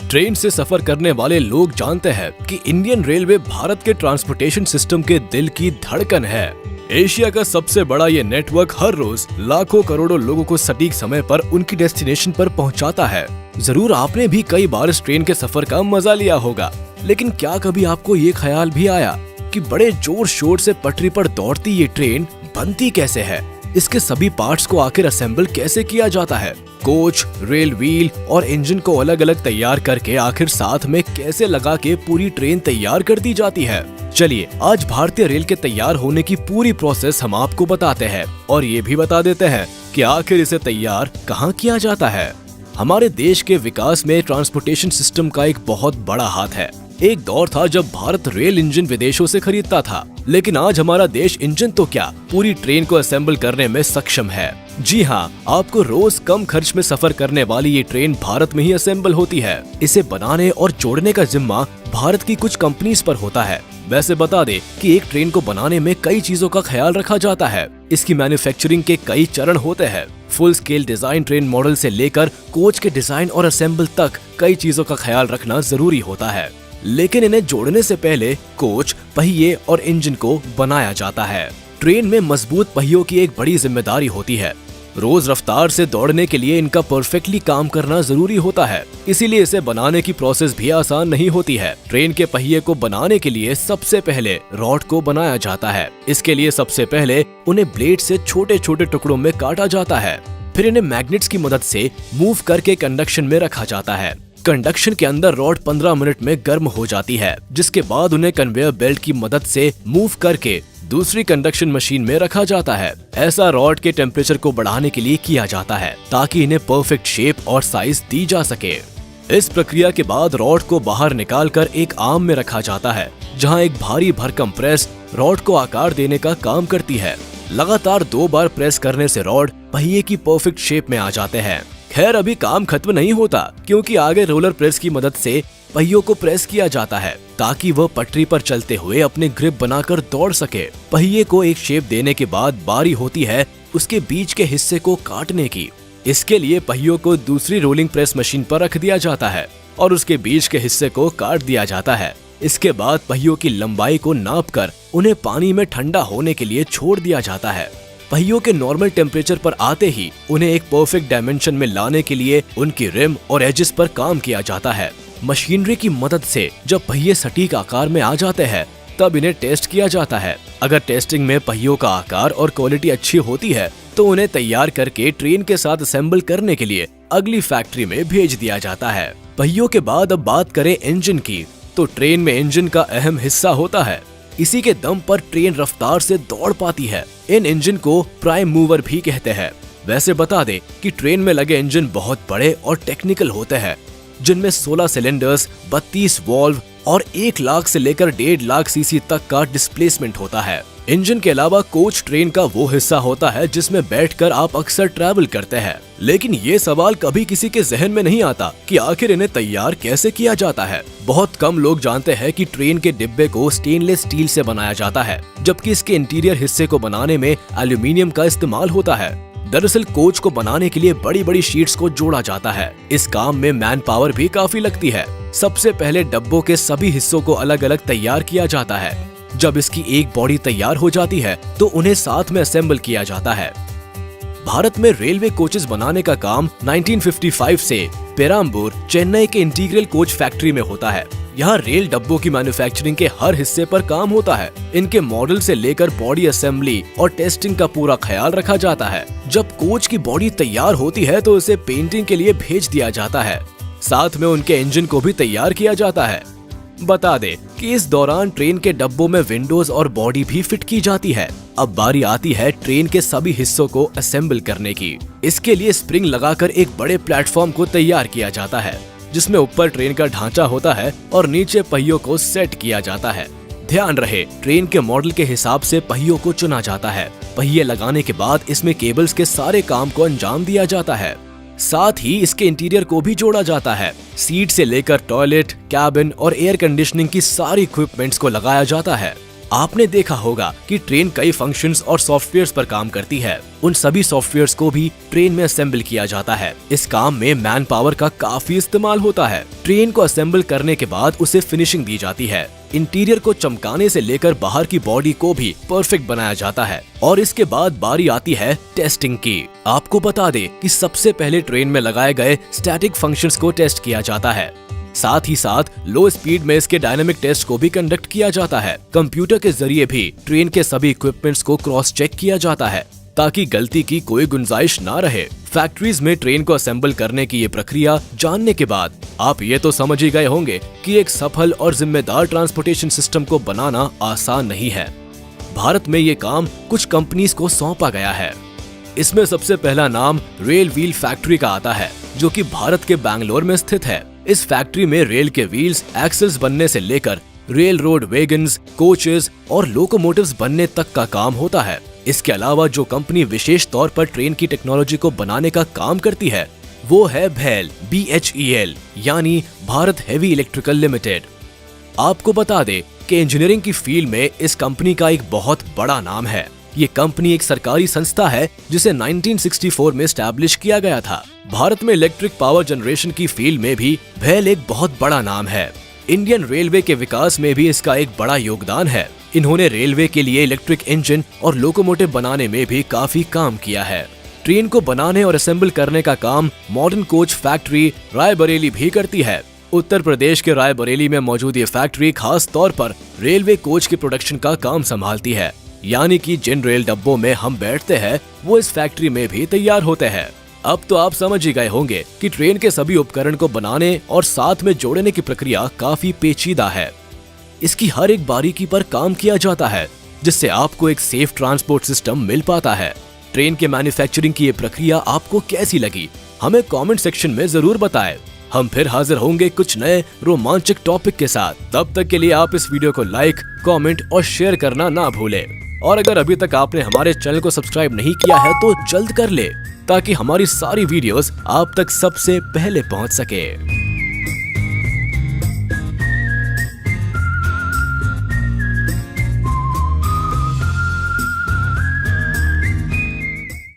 Train से सफर करने वाले लोग जानते हैं कि इंडियन रेलवे भारत के ट्रांसपोर्टेशन सिस्टम के दिल की धड़कन है। एशिया का सबसे बड़ा ये नेटवर्क हर रोज लाखों करोड़ों लोगों को सटीक समय पर उनकी डेस्टिनेशन पर पहुंचाता है। जरूर आपने भी कई बार इस ट्रेन के सफर का मजा लिया होगा, लेकिन क्या कभी आपको ये ख्याल भी आया कि बड़े जोर शोर से पटरी पर दौड़ती ये ट्रेन बनती कैसे है? इसके सभी पार्ट्स को आखिर असेंबल कैसे किया जाता है? कोच, रेल व्हील और इंजन को अलग अलग तैयार करके आखिर साथ में कैसे लगा के पूरी ट्रेन तैयार कर दी जाती है? चलिए आज भारतीय रेल के तैयार होने की पूरी प्रोसेस हम आपको बताते हैं और ये भी बता देते हैं कि आखिर इसे तैयार कहाँ किया जाता है। हमारे देश के विकास में ट्रांसपोर्टेशन सिस्टम का एक बहुत बड़ा हाथ है। एक दौर था जब भारत रेल इंजन विदेशों से खरीदता था, लेकिन आज हमारा देश इंजन तो क्या पूरी ट्रेन को असेंबल करने में सक्षम है। जी हाँ, आपको रोज कम खर्च में सफर करने वाली ये ट्रेन भारत में ही असेंबल होती है। इसे बनाने और जोड़ने का जिम्मा भारत की कुछ कंपनीज पर होता है। वैसे बता दे कि एक ट्रेन को बनाने में कई चीजों का ख्याल रखा जाता है। इसकी मैन्युफैक्चरिंग के कई चरण होते हैं। Full scale design train model से लेकर कोच के डिजाइन और असेंबल तक कई चीजों का ख्याल रखना जरूरी होता है। लेकिन इन्हें जोड़ने से पहले कोच, पहिए और इंजन को बनाया जाता है। ट्रेन में मजबूत पहियों की एक बड़ी जिम्मेदारी होती है। रोज रफ्तार से दौड़ने के लिए इनका परफेक्टली काम करना जरूरी होता है, इसीलिए इसे बनाने की प्रोसेस भी आसान नहीं होती है। ट्रेन के पहिए को बनाने के लिए सबसे पहले रॉड को बनाया जाता है। इसके लिए सबसे पहले उन्हें ब्लेड से छोटे छोटे टुकड़ों में काटा जाता है। फिर इन्हें मैग्नेट्स की मदद से मूव करके कंडक्शन में रखा जाता है। कंडक्शन के अंदर रॉड 15 मिनट में गर्म हो जाती है, जिसके बाद उन्हें कन्वेयर बेल्ट की मदद से मूव करके दूसरी कंडक्शन मशीन में रखा जाता है। ऐसा रॉड के टेम्परेचर को बढ़ाने के लिए किया जाता है ताकि इन्हें परफेक्ट शेप और साइज दी जा सके। इस प्रक्रिया के बाद रॉड को बाहर निकालकर एक आर्म में रखा जाता है, जहां एक भारी भरकम प्रेस रॉड को आकार देने का काम करती है। लगातार 2 बार प्रेस करने से रॉड पहिए की परफेक्ट शेप में आ जाते हैं। खैर अभी काम खत्म नहीं होता, क्योंकि आगे रोलर प्रेस की मदद से पहियों को प्रेस किया जाता है ताकि वह पटरी पर चलते हुए अपने ग्रिप बनाकर दौड़ सके। पहिए को एक शेप देने के बाद बारी होती है उसके बीच के हिस्से को काटने की। इसके लिए पहियों को दूसरी रोलिंग प्रेस मशीन पर रख दिया जाता है और उसके बीच के हिस्से को काट दिया जाता है। इसके बाद पहियों की लंबाई को नापकर उन्हें पानी में ठंडा होने के लिए छोड़ दिया जाता है। पहियों के नॉर्मल टेम्परेचर पर आते ही उन्हें एक परफेक्ट डायमेंशन में लाने के लिए उनकी रिम और एजेस पर काम किया जाता है। मशीनरी की मदद से जब पहिए सटीक आकार में आ जाते हैं, तब इन्हें टेस्ट किया जाता है। अगर टेस्टिंग में पहियों का आकार और क्वालिटी अच्छी होती है, तो उन्हें तैयार करके ट्रेन के साथ असेंबल करने के लिए अगली फैक्ट्री में भेज दिया जाता है। पहियों के बाद अब बात करें इंजन की, तो ट्रेन में इंजन का अहम हिस्सा होता है। इसी के दम पर ट्रेन रफ्तार से दौड़ पाती है। इन इंजन को प्राइम मूवर भी कहते हैं। वैसे बता दे कि ट्रेन में लगे इंजन बहुत बड़े और टेक्निकल होते हैं, जिनमें 16 सिलेंडर्स, 32 वॉल्व और 1 लाख से लेकर 1.5 लाख सीसी तक का डिस्प्लेसमेंट होता है। इंजन के अलावा कोच ट्रेन का वो हिस्सा होता है जिसमें बैठकर आप अक्सर ट्रैवल करते हैं। लेकिन ये सवाल कभी किसी के जहन में नहीं आता कि आखिर इन्हें तैयार कैसे किया जाता है। बहुत कम लोग जानते हैं कि ट्रेन के डिब्बे को स्टेनलेस स्टील से बनाया जाता है, जबकि इसके इंटीरियर हिस्से को बनाने में एल्यूमिनियम का इस्तेमाल होता है। दरअसल कोच को बनाने के लिए बड़ी बड़ी शीट्स को जोड़ा जाता है। इस काम में मैन पावर भी काफी लगती है। सबसे पहले डब्बों के सभी हिस्सों को अलग अलग तैयार किया जाता है। जब इसकी एक बॉडी तैयार हो जाती है, तो उन्हें साथ में असेंबल किया जाता है। भारत में रेलवे कोचेस बनाने का काम 1955 से पेराम्बूर, चेन्नई के इंटीग्रल कोच फैक्ट्री में होता है। यहाँ रेल डब्बों की मैन्युफैक्चरिंग के हर हिस्से पर काम होता है। इनके मॉडल से लेकर बॉडी असेंबली और टेस्टिंग का पूरा ख्याल रखा जाता है। जब कोच की बॉडी तैयार होती है, तो उसे पेंटिंग के लिए भेज दिया जाता है। साथ में उनके इंजन को भी तैयार किया जाता है। बता दे कि इस दौरान ट्रेन के डब्बों में विंडोज और बॉडी भी फिट की जाती है। अब बारी आती है ट्रेन के सभी हिस्सों को असेंबल करने की। इसके लिए स्प्रिंग लगाकर एक बड़े प्लेटफॉर्म को तैयार किया जाता है, जिसमें ऊपर ट्रेन का ढांचा होता है और नीचे पहियों को सेट किया जाता है। ध्यान रहे, ट्रेन के मॉडल के हिसाब से पहियों को चुना जाता है। पहिए लगाने के बाद इसमें केबल्स के सारे काम को अंजाम दिया जाता है। साथ ही इसके इंटीरियर को भी जोड़ा जाता है। सीट से लेकर टॉयलेट, कैबिन और एयर कंडीशनिंग की सारी इक्विपमेंट्स को लगाया जाता है। आपने देखा होगा कि ट्रेन कई फंक्शंस और सॉफ्टवेयर्स पर काम करती है। उन सभी सॉफ्टवेयर्स को भी ट्रेन में असेंबल किया जाता है। इस काम में मैन पावर का काफी इस्तेमाल होता है। ट्रेन को असेंबल करने के बाद उसे फिनिशिंग दी जाती है। इंटीरियर को चमकाने से लेकर बाहर की बॉडी को भी परफेक्ट बनाया जाता है और इसके बाद बारी आती है टेस्टिंग की। आपको बता दे कि सबसे पहले ट्रेन में लगाए गए स्टैटिक फंक्शंस को टेस्ट किया जाता है। साथ ही साथ लो स्पीड में इसके डायनामिक टेस्ट को भी कंडक्ट किया जाता है। कंप्यूटर के जरिए भी ट्रेन के सभी इक्विपमेंट्स को क्रॉस चेक किया जाता है ताकि गलती की कोई गुंजाइश ना रहे। फैक्ट्रीज में ट्रेन को असेंबल करने की ये प्रक्रिया जानने के बाद आप ये तो समझ ही गए होंगे कि एक सफल और जिम्मेदार ट्रांसपोर्टेशन सिस्टम को बनाना आसान नहीं है। भारत में ये काम कुछ कंपनीज को सौंपा गया है। इसमें सबसे पहला नाम रेल व्हील फैक्ट्री का आता है, जो कि भारत के बैंगलोर में स्थित है। इस फैक्ट्री में रेल के व्हील्स, एक्सेल्स बनने से लेकर रेल रोड वैगन्स, कोचेस और लोकोमोटिव्स बनने तक का काम होता है। इसके अलावा जो कंपनी विशेष तौर पर ट्रेन की टेक्नोलॉजी को बनाने का काम करती है वो है BHEL, BHEL यानी भारत हेवी इलेक्ट्रिकल लिमिटेड। आपको बता दे कि इंजीनियरिंग की फील्ड में इस कंपनी का एक बहुत बड़ा नाम है। ये कंपनी एक सरकारी संस्था है जिसे 1964 में एस्टैब्लिश किया गया था। भारत में इलेक्ट्रिक पावर जनरेशन की फील्ड में भी BHEL एक बहुत बड़ा नाम है। इंडियन रेलवे के विकास में भी इसका एक बड़ा योगदान है। इन्होंने रेलवे के लिए इलेक्ट्रिक इंजन और लोकोमोटिव बनाने में भी काफी काम किया है। ट्रेन को बनाने और असेंबल करने का काम मॉडर्न कोच फैक्ट्री रायबरेली भी करती है। उत्तर प्रदेश के रायबरेली में मौजूद ये फैक्ट्री खास तौर पर रेलवे कोच के प्रोडक्शन का काम संभालती है, यानी कि जिन रेल डब्बों में हम बैठते हैं वो इस फैक्ट्री में भी तैयार होते हैं। अब तो आप समझ ही गए होंगे कि ट्रेन के सभी उपकरण को बनाने और साथ में जोड़ने की प्रक्रिया काफी पेचीदा है। इसकी हर एक बारीकी पर काम किया जाता है जिससे आपको एक सेफ ट्रांसपोर्ट सिस्टम मिल पाता है। ट्रेन के मैन्युफैक्चरिंग की ये प्रक्रिया आपको कैसी लगी हमें कमेंट सेक्शन में जरूर बताएं। हम फिर हाजिर होंगे कुछ नए रोमांचक टॉपिक के साथ। तब तक के लिए आप इस वीडियो को लाइक, कमेंट और शेयर करना ना भूलें। और अगर अभी तक आपने हमारे चैनल को सब्सक्राइब नहीं किया है तो जल्द कर ले ताकि हमारी सारी वीडियोस आप तक सबसे पहले पहुंच सके।